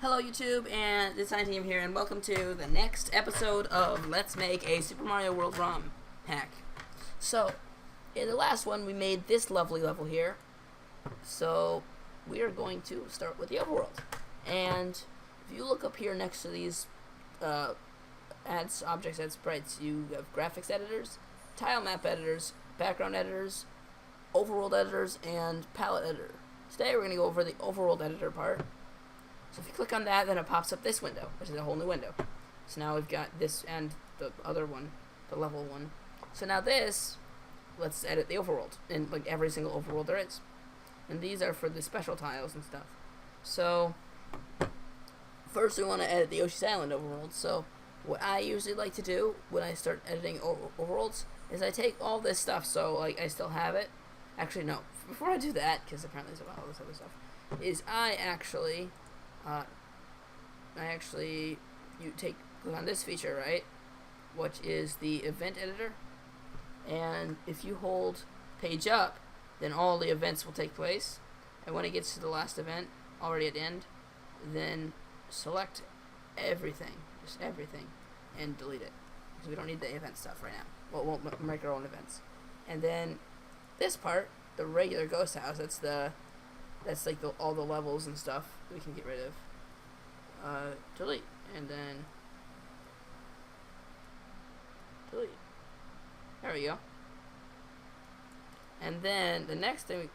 Hello YouTube, and it's IyanTehGamer here, and welcome to the next episode of Let's Make a Super Mario World ROM hack. So, in the last one we made this lovely level here, so we are going to start with the overworld. And if you look up here next to these objects, add sprites, you have graphics editors, tile map editors, background editors, overworld editors, and palette editor. Today we're going to go over the overworld editor part. So if you click on that, then it pops up this window, which is a whole new window. So now we've got this and the other one, the level one. So now this, let's edit the overworld, in like every single overworld there is. And these are for the special tiles and stuff. So first we want to edit the Yoshi's Island overworld. So what I usually like to do when I start editing overworlds is I take all this stuff, so like I still have it. Actually, no. Before I do that, because apparently there's all this other stuff, is you click on this feature, right, which is the event editor, and if you hold page up, then all the events will take place, and when it gets to the last event, already at the end, then select everything, just everything, and delete it, because we don't need the event stuff right now. Well, we'll make our own events. And then this part, the regular ghost house, that's like all the levels and stuff we can get rid of. Delete, and then delete. There we go. And then the next thing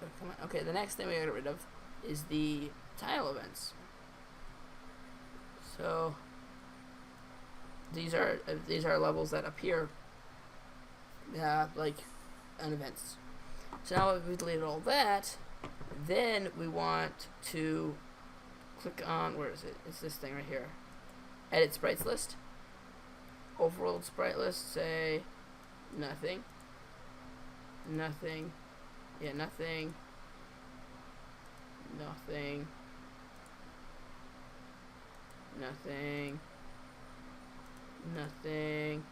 the next thing we gotta get rid of is the tile events. So these are levels that appear like on events. So now that we've deleted all that, then we want to click on, where is it? It's this thing right here. Edit sprites list. Overworld sprite list, say nothing. Nothing. Yeah, nothing. Nothing. Nothing. Nothing.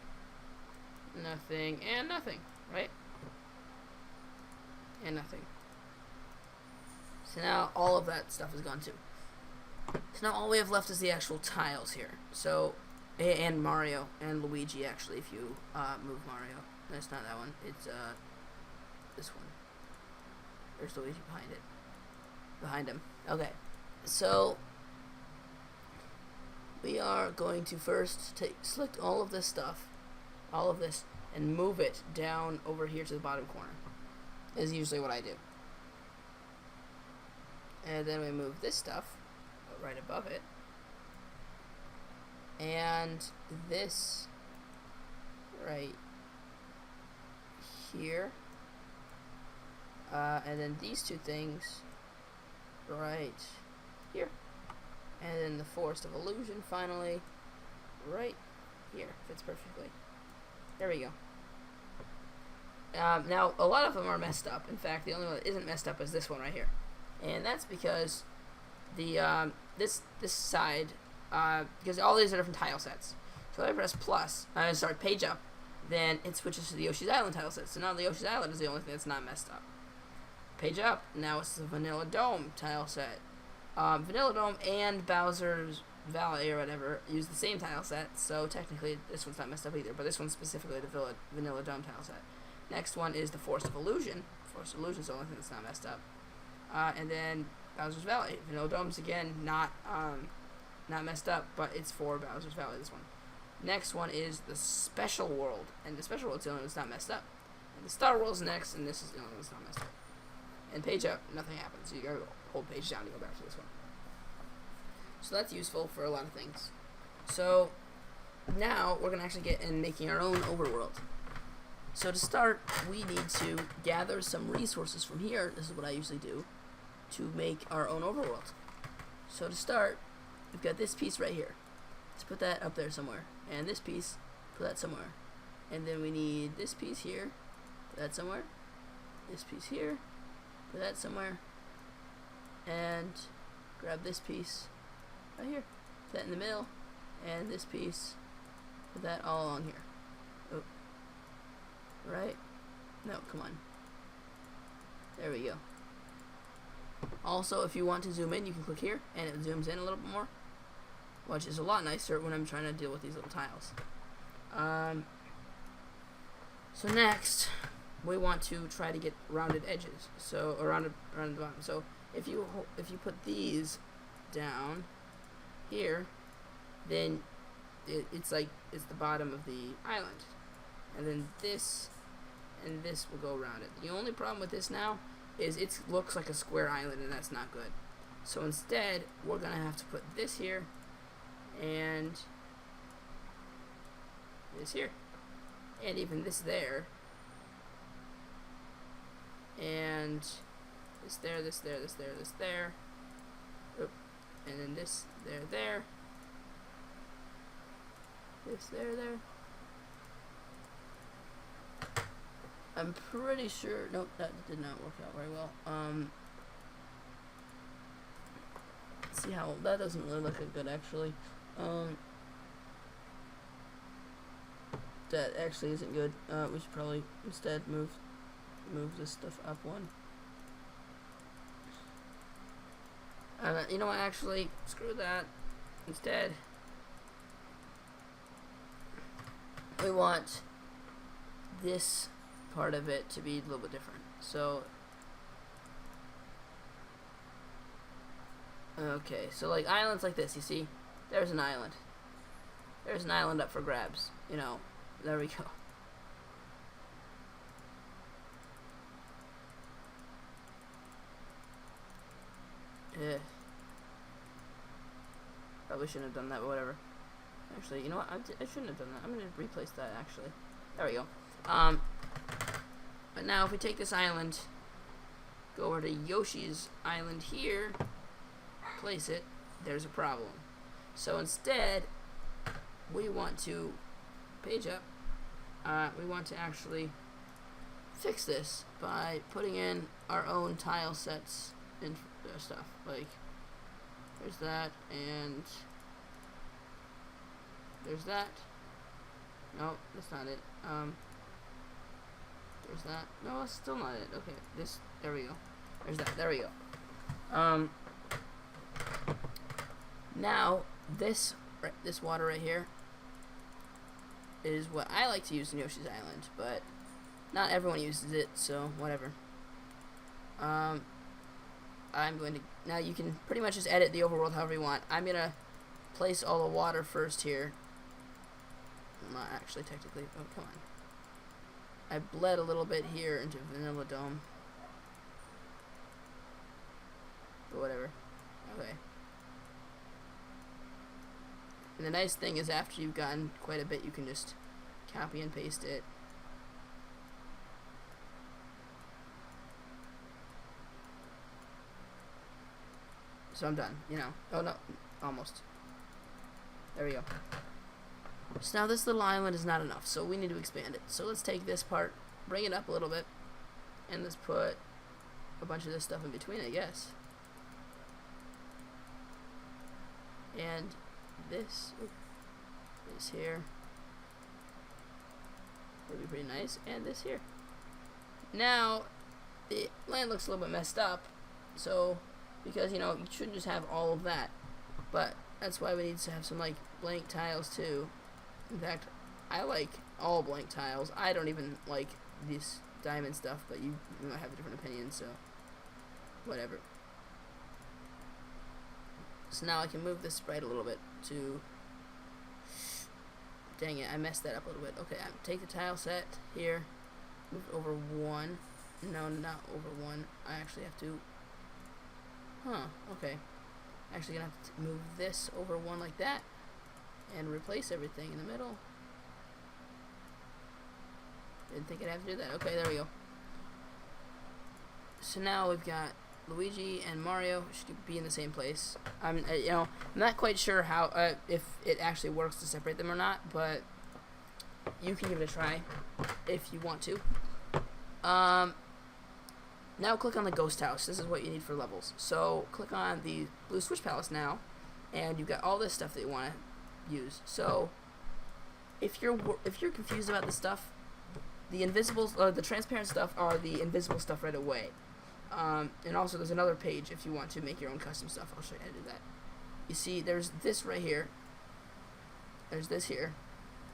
Nothing. And nothing. Right? And nothing. So now all of that stuff is gone too. So now all we have left is the actual tiles here. So, and Mario and Luigi actually, if you move Mario. That's not that one. It's this one. There's Luigi behind it. Behind him. Okay. So we are going to first select all of this stuff, all of this, and move it down over here to the bottom corner. Is usually what I do. And then we move this stuff right above it, and this right here, and then these two things right here, and then the Forest of Illusion finally right here. Fits perfectly. There we go. Now a lot of them are messed up. In fact, the only one that isn't messed up is this one right here, and that's because the this side, because all these are different tile sets. So if I press plus, I start page up, then it switches to the Yoshi's Island tile set. So now the Yoshi's Island is the only thing that's not messed up. Page up, now it's the Vanilla Dome tile set. Vanilla Dome and Bowser's Valley or whatever use the same tile set, so technically this one's not messed up either, but this one's specifically the Vanilla Dome tile set. Next one is the Forest of Illusion. Forest of Illusion is the only thing that's not messed up. And then Bowser's Valley. Vanilla Dome's again not messed up, but it's for Bowser's Valley, this one. Next one is the Special World, and the Special World's the only one that's not messed up. And the Star World's next, and this is the only one that's not messed up. And page up, nothing happens. So you gotta hold page down to go back to this one. So that's useful for a lot of things. So now we're gonna actually get in making our own overworld. So to start, we need to gather some resources from here. This is what I usually do to make our own overworld. So to start, we've got this piece right here. Let's put that up there somewhere. And this piece, put that somewhere. And then we need this piece here, put that somewhere. This piece here, put that somewhere. And grab this piece right here, put that in the middle. And this piece, put that all along here. Oh. Right? No, come on. There we go. Also, if you want to zoom in, you can click here, and it zooms in a little bit more. which is a lot nicer when I'm trying to deal with these little tiles. So next, we want to try to get rounded edges, so around the bottom. So if you put these down here, then it's the bottom of the island, and then this and this will go around it. The only problem with this now is it looks like a square island, and that's not good. So instead, we're gonna have to put this here and this here, and even this there, and this there, this there, this there, this there. Oop. And then this there, there. This there, there. I'm pretty sure. Nope, that did not work out very well. Let's see how that doesn't really look good actually. That actually isn't good. We should probably instead move this stuff up one. You know what? Actually, screw that. Instead, we want this part of it to be a little bit different. So, okay. So like islands like this, you see, there's an island. There's an island up for grabs. You know, there we go. Yeah. Probably shouldn't have done that, but whatever. Actually, you know what? I shouldn't have done that. I'm going to replace that, actually. There we go. But now, if we take this island, go over to Yoshi's island here, place it, there's a problem. So instead, we want to, page up, we want to actually fix this by putting in our own tile sets and stuff. Like, there's that, and there's that. No, that's not it. There's that. No, that's still not it. Okay, this, there we go. There's that, there we go. Now, this water right here is what I like to use in Yoshi's Island, but not everyone uses it, so whatever. I'm going to, now you can pretty much just edit the overworld however you want. I'm going to place all the water first here. Well, not actually, technically. Oh, come on. I bled a little bit here into Vanilla Dome. But whatever. Okay. And the nice thing is after you've gotten quite a bit, you can just copy and paste it. So I'm done, you know. Oh no, almost. There we go. So now this little island is not enough, so we need to expand it. So let's take this part, bring it up a little bit, and let's put a bunch of this stuff in between, I guess. And this here would be pretty nice, and this here. Now, the land looks a little bit messed up, so, because, you know, you shouldn't just have all of that, but that's why we need to have some, like, blank tiles, too. In fact, I like all blank tiles. I don't even like this diamond stuff, but you might have a different opinion, so whatever. So now I can move this sprite a little bit to, dang it, I messed that up a little bit. Okay, take the tile set here, move it over one. No, not over one. I actually have to, okay. Actually gonna have to move this over one like that and replace everything in the middle. Didn't think I'd have to do that. Okay, there we go. So now we've got Luigi and Mario should be in the same place. I'm not quite sure how if it actually works to separate them or not, but you can give it a try if you want to. Now click on the Ghost House. This is what you need for levels. So click on the Blue Switch Palace now, and you've got all this stuff that you want to use. So if you're confused about this stuff, the invisible, the transparent stuff are the invisible stuff right away. And also there's another page if you want to make your own custom stuff. I'll show you how to do that. you see there's this right here. There's this here.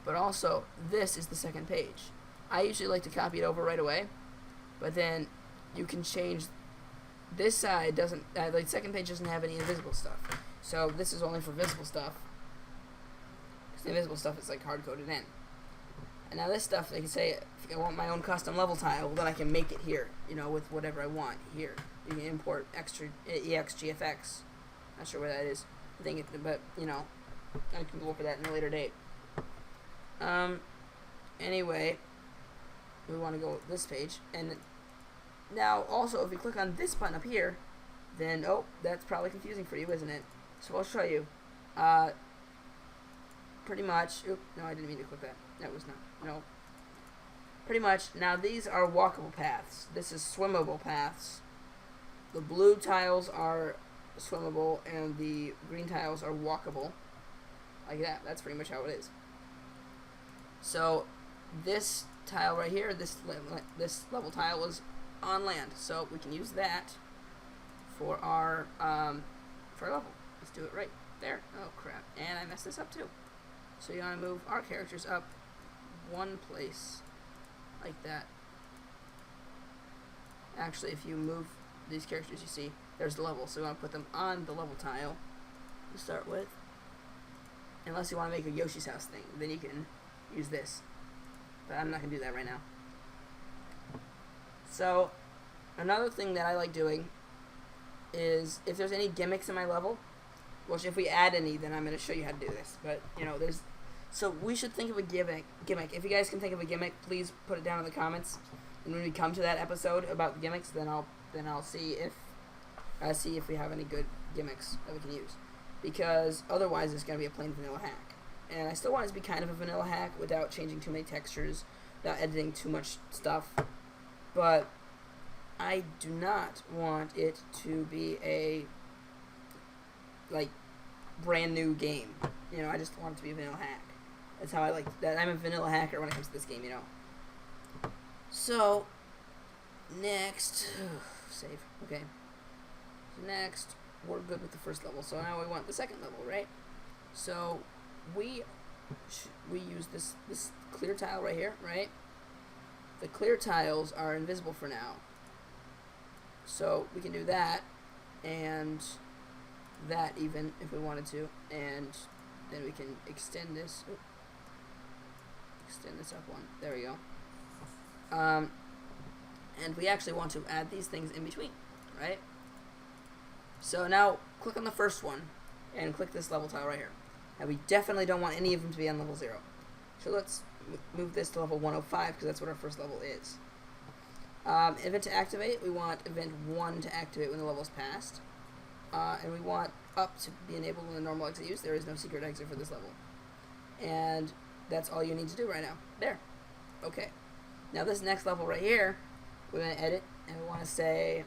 But also, this is the second page. I usually like to copy it over right away. But then you can change. This side doesn't, like, second page doesn't have any invisible stuff. So this is only for visible stuff. Because the invisible stuff is like hard-coded in. And now this stuff, like I say, if I want my own custom level tile, then I can make it here, you know, with whatever I want here. You can import extra EXGFX. Not sure where that is. I think it, but, you know, I can look at that in a later date. Anyway, we want to go with this page. And now, also, if you click on this button up here, then, oh, that's probably confusing for you, isn't it? So I'll show you. Pretty much, oop, no, I didn't mean to click that. That was not, no. Pretty much, now these are walkable paths. This is swimmable paths. The blue tiles are swimmable, and the green tiles are walkable. Like that. That's pretty much how it is. So, this tile right here, this level tile is on land, so we can use that for our level. Let's do it right there. Oh crap! And I messed this up too. So you want to move our characters up one place, like that. Actually, if you move these characters, you see there's the level. So you want to put them on the level tile to start with. Unless you want to make a Yoshi's House thing, then you can use this. But I'm not going to do that right now. So, another thing that I like doing is if there's any gimmicks in my level, which if we add any, then I'm going to show you how to do this. But, you know, so we should think of a gimmick. If you guys can think of a gimmick, please put it down in the comments. And when we come to that episode about the gimmicks, then I'll see if we have any good gimmicks that we can use. Because otherwise it's going to be a plain vanilla hack. And I still want it to be kind of a vanilla hack without changing too many textures, without editing too much stuff. But I do not want it to be a, like, brand new game. You know, I just want it to be a vanilla hack. That's how I like that. I'm a vanilla hacker when it comes to this game, you know. So, next, save. Okay. So next, we're good with the first level. So now we want the second level, right? So we use this clear tile right here, right? The clear tiles are invisible for now. So we can do that, and that even if we wanted to, and then we can extend this. Oops. Extend this up one. There we go. And we actually want to add these things in between, right? So now click on the first one and click this level tile right here. And we definitely don't want any of them to be on level 0. So let's move this to level 105 because that's what our first level is. Event to activate, we want event 1 to activate when the level is passed. And we want up to be enabled when the normal exit use. There is no secret exit for this level. And that's all you need to do right now. There. Okay. Now this next level right here, we're going to edit, and we want to say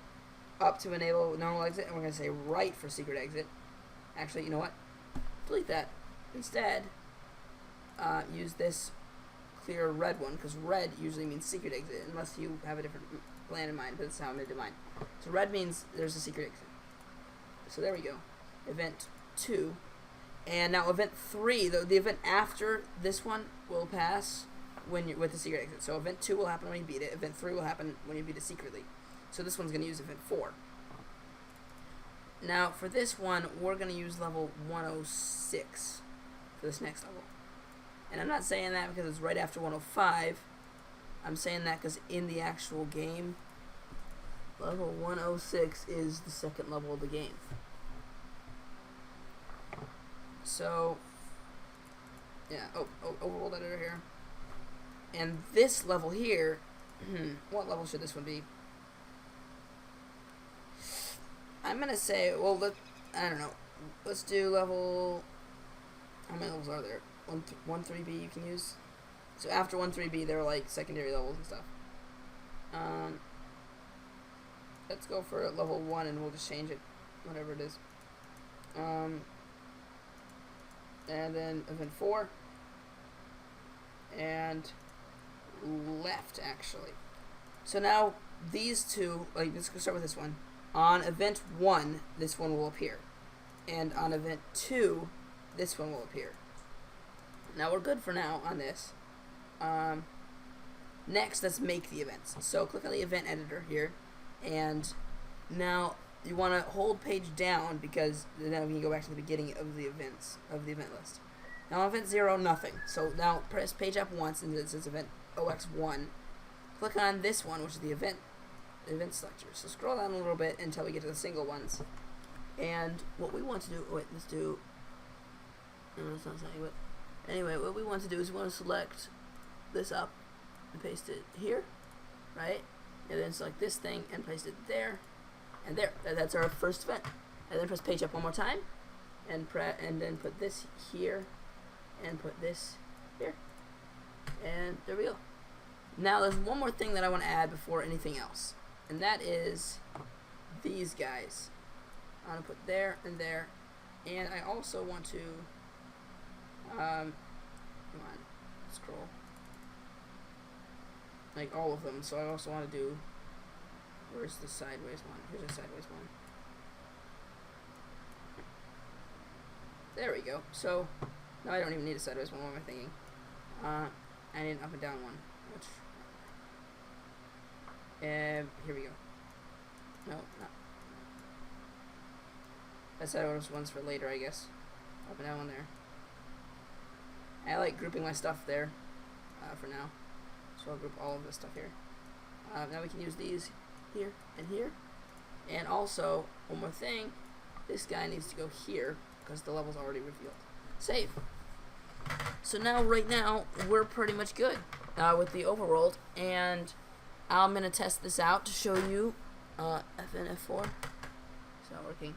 up to enable normal exit, and we're going to say right for secret exit. Actually, you know what? Delete that. Instead, use this clear red one, because red usually means secret exit, unless you have a different plan in mind, but that's how I'm going to do mine. So red means there's a secret exit. So there we go. Event 2. And now event 3, the event after this one will pass when you're with the secret exit. So event 2 will happen when you beat it. Event 3 will happen when you beat it secretly. So this one's going to use event 4. Now for this one, we're going to use level 106 for this next level. And I'm not saying that because it's right after 105. I'm saying that because in the actual game, level 106 is the second level of the game. So, yeah, Overworld Editor here. And this level here, what level should this one be? I'm going to say, well, I don't know. Let's do level, how many levels are there? 1-3B you can use. So after 1-3B, there are like secondary levels and stuff. Let's go for level 1 and we'll just change it, whatever it is. And then event 4. And left, actually. So now these two, like, let's go start with this one. On event 1, this one will appear. and on event 2, this one will appear. Now we're good for now on this. Next, let's make the events. So click on the event editor here, and now you want to hold page down because then we can go back to the beginning of the events of the event list. Now on event 0, nothing. So now press page up once, and it says event OX1. Click on this one, which is the event selector. So scroll down a little bit until we get to the single ones. And what we want to do, wait, let's do. No, that's not saying. But anyway, what we want to do is we want to select this up and paste it here, right? And then select this thing and paste it there, and there. That's our first event. And then press page up one more time, and then put this here, and put this here, and there we go. Now there's one more thing that I want to add before anything else, and that is these guys. I want to put there and there, and I also want to come on, scroll, like all of them. So I also want to do, where's the sideways one? Here's a sideways one. There we go. So now I don't even need a sideways one. What am I thinking? I need an up and down one. Here we go. No, not. I said those ones for later, I guess. Up and down one there. I like grouping my stuff there for now. So I'll group all of this stuff here. Now we can use these here and here. And also, one more thing, this guy needs to go here because the level's already revealed. Save. So now, right now, we're pretty much good with the overworld, and I'm going to test this out to show you FNF4. It's not working.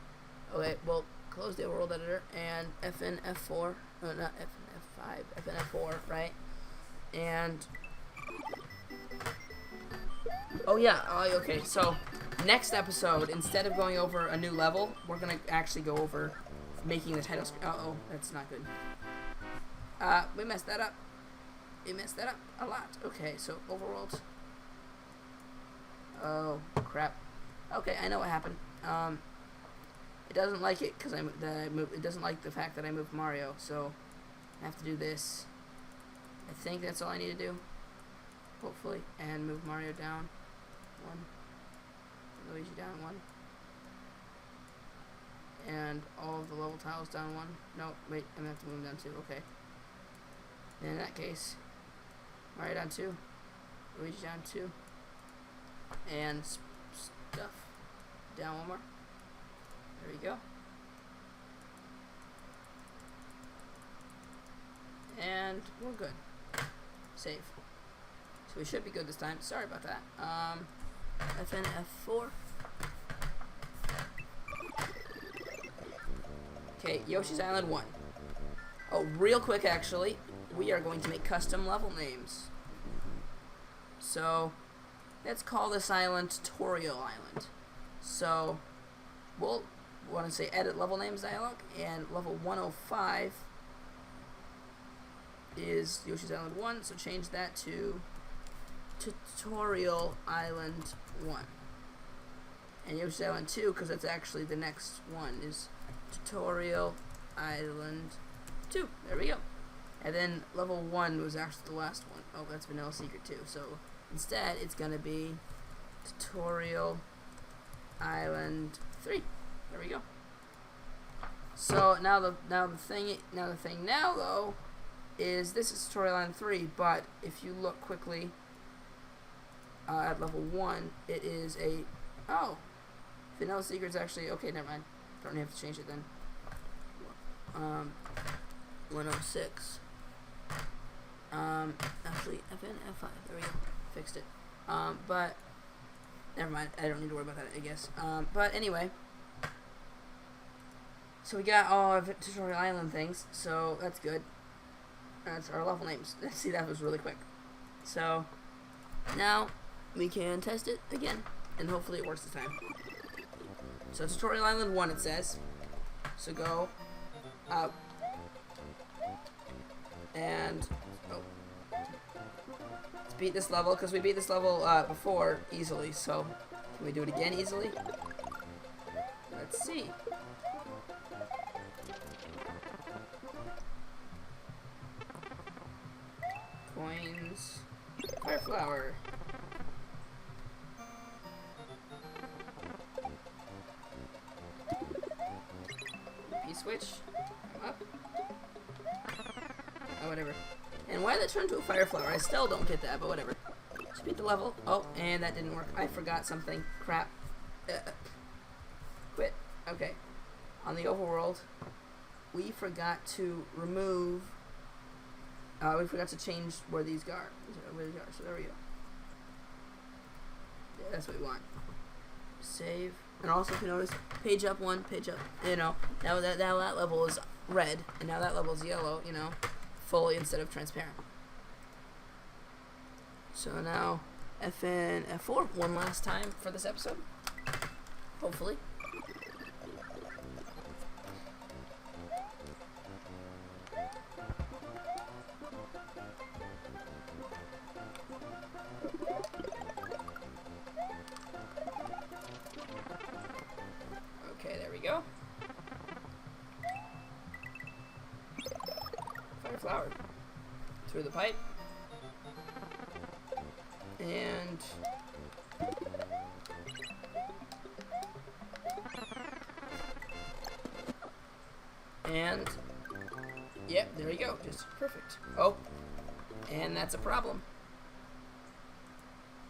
Okay, well, close the Overworld Editor and FNF4, no, not FNF5, FNF4, right? And, oh yeah, okay, so next episode, instead of going over a new level, we're going to actually go over making the title screen. Uh-oh, that's not good. We messed that up. We messed that up a lot. Okay, so Overworld. Oh, crap. Okay, I know what happened. It doesn't like it because I moved. It doesn't like the fact that I moved Mario, so I have to do this. I think that's all I need to do. Hopefully, and move Mario down 1, Luigi down 1, and all of the level tiles down 1. No, wait, I'm gonna have to move them down 2. Okay. Then in that case, Mario down 2, Luigi down 2, and stuff down 1 more. There we go. And we're good. Save. So we should be good this time. Sorry about that. FNF4. Okay, Yoshi's Island 1. Oh, real quick actually, we are going to make custom level names. So, let's call this island Tutorial Island. So, we'll want to say edit level names dialog, and level 105 is Yoshi's Island 1, so change that to Tutorial Island 1. And Yoshi's Island 2, because that's actually the next one, is Tutorial Island 2. There we go. And then level 1 was actually the last one. Oh, that's Vanilla Secret 2. So instead, it's going to be Tutorial Island 3. There we go. So now the thing though is this is Tutorial Island 3, but if you look quickly at level 1, it is a Vanilla Secret's actually okay. Never mind. Don't have to change it then. 106. Actually FNF5. There we go. Fixed it. But never mind. I don't need to worry about that, I guess. But anyway. So we got all of Tutorial Island things, so that's good. That's our level names. See, that was really quick. So now we can test it again, and hopefully it works this time. So Tutorial Island 1, it says. So go up and let's beat this level, because we beat this level before easily. So can we do it again easily? Let's see. coins. Fire flower. P-switch. Come up. Oh, whatever. And why did it turn into a fire flower? I still don't get that, but whatever. Just beat the level. Oh, and that didn't work. I forgot something. Crap. Quit. Okay. On the overworld, we forgot to remove... we forgot to change where these are. So there we go. Yeah, that's what we want. Save. And also, if you notice, page up one, page up. You know, now that level is red, and now that level is yellow, you know, fully instead of transparent. So now, FN F4 one last time for this episode. Hopefully. Okay, there we go. Fire flower. Through the pipe. And yep, there you go. Just perfect. Oh, and that's a problem.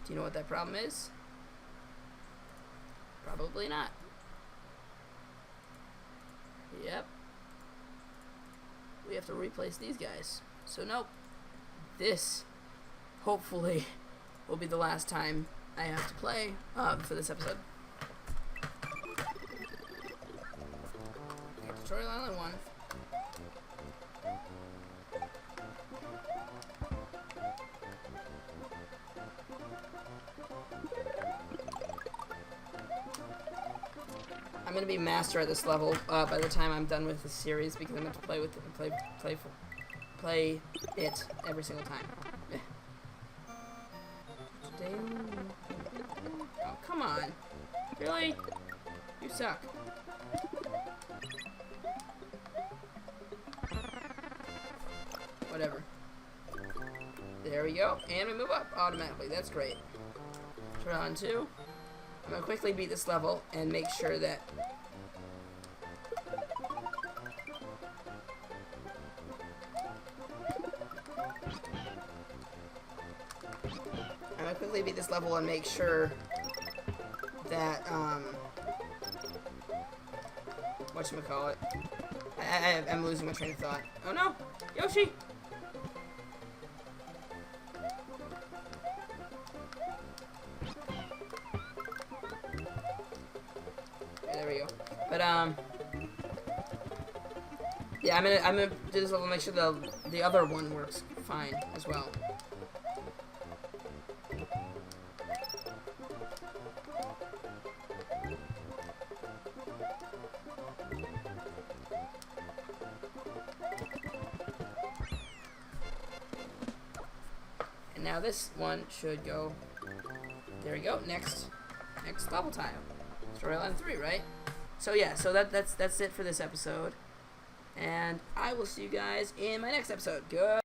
Do you know what that problem is? Probably not. Yep. We have to replace these guys. So nope. This, hopefully, will be the last time I have to play for this episode. Okay, Tutorial Island 1. I'm gonna be master at this level by the time I'm done with the series because I'm going to play with it, play it every single time. Oh, come on. Really? You suck. Whatever. There we go. And we move up automatically. That's great. Turn on 2. I'm going to quickly beat this level and make sure that... beat this level and make sure that whatchamacallit, I'm losing my train of thought. Oh no, Yoshi! Okay, there we go. But yeah, I'm gonna do this level and make sure the other one works fine as well. Now this one should go. There we go. Next level time. Storyline 3, right? So yeah. So that's it for this episode, and I will see you guys in my next episode. Good.